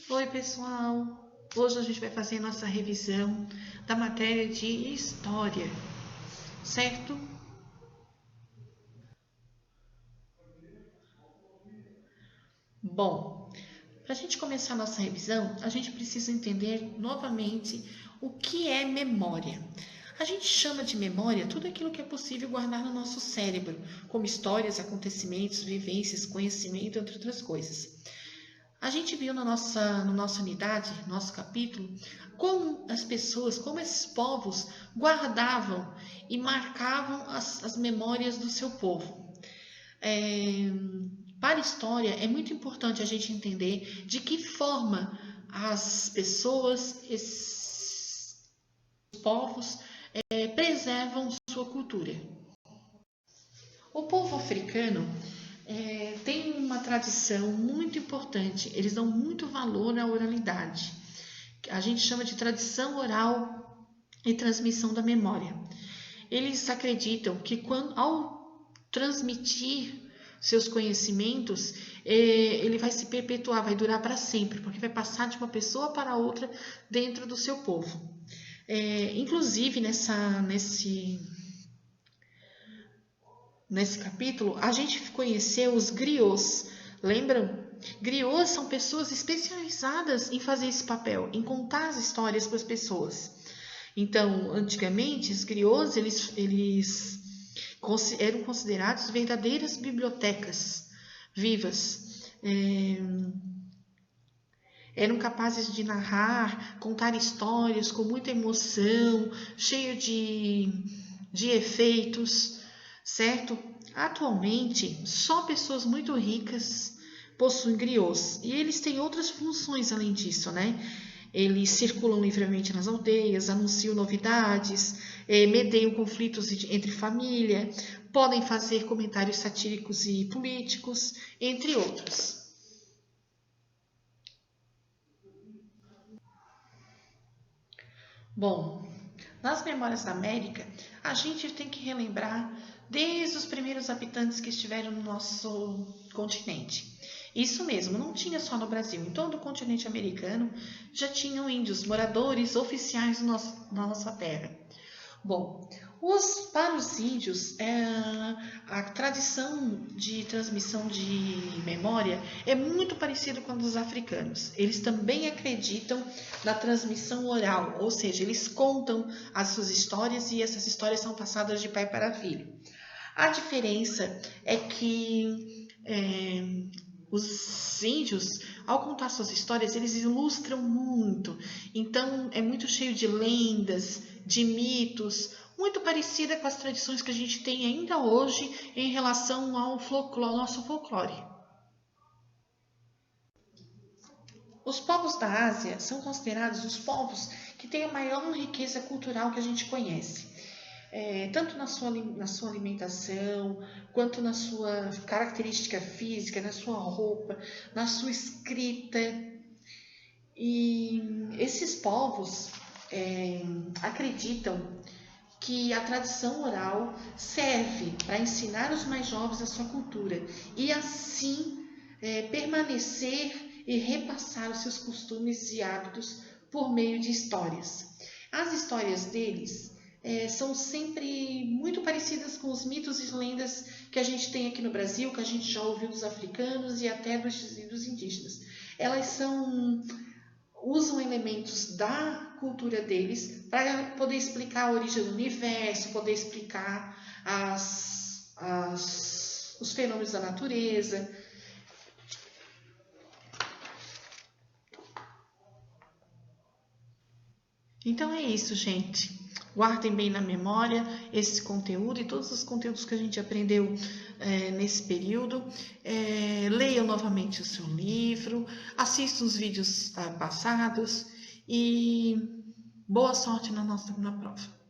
Oi, pessoal! Hoje a gente vai fazer nossa revisão da matéria de História, certo? Bom, para a gente começar a nossa revisão, a gente precisa entender novamente o que é memória. A gente chama de memória tudo aquilo que é possível guardar no nosso cérebro, como histórias, acontecimentos, vivências, conhecimento, entre outras coisas. A gente viu na nossa unidade, nosso capítulo, como as pessoas, como esses povos guardavam e marcavam as memórias do seu povo. É, para a história, é muito importante a gente entender de que forma as pessoas, esses povos, preservam sua cultura. O povo africano tem uma tradição muito importante, eles dão muito valor à oralidade. A gente chama de tradição oral e transmissão da memória. Eles acreditam que ao transmitir seus conhecimentos, ele vai se perpetuar, vai durar para sempre, porque vai passar de uma pessoa para outra dentro do seu povo. Inclusive, nesse capítulo, a gente conheceu os griots, lembram? Griots são pessoas especializadas em fazer esse papel, em contar as histórias para as pessoas. Então, antigamente, os griots, eles eram considerados verdadeiras bibliotecas vivas. Eram capazes de narrar, contar histórias com muita emoção, cheio de efeitos, certo? Atualmente, só pessoas muito ricas possuem griots e eles têm outras funções além disso, né? Eles circulam livremente nas aldeias, anunciam novidades, medeiam conflitos entre família, podem fazer comentários satíricos e políticos, entre outros. Bom, nas Memórias da América, a gente tem que relembrar desde os primeiros habitantes que estiveram no nosso continente. Isso mesmo, não tinha só no Brasil. Em todo o continente americano já tinham índios, moradores oficiais na nossa terra. Bom, para os índios, a tradição de transmissão de memória é muito parecida com a dos africanos. Eles também acreditam na transmissão oral, ou seja, eles contam as suas histórias e essas histórias são passadas de pai para filho. A diferença é que os índios, ao contar suas histórias, eles ilustram muito. Então, é muito cheio de lendas, de mitos, muito parecida com as tradições que a gente tem ainda hoje em relação ao nosso folclore. Os povos da Ásia são considerados os povos que têm a maior riqueza cultural que a gente conhece. Tanto na sua alimentação, quanto na sua característica física, na sua roupa, na sua escrita. E esses povos acreditam que a tradição oral serve para ensinar os mais jovens a sua cultura e assim permanecer e repassar os seus costumes e hábitos por meio de histórias. As histórias deles são sempre muito parecidas com os mitos e lendas que a gente tem aqui no Brasil, que a gente já ouviu dos africanos e até dos indígenas. Elas usam elementos da cultura deles para poder explicar a origem do universo, poder explicar os fenômenos da natureza. Então é isso, gente. Guardem bem na memória esse conteúdo e todos os conteúdos que a gente aprendeu nesse período. Leiam novamente o seu livro, assistam os vídeos passados e boa sorte na prova.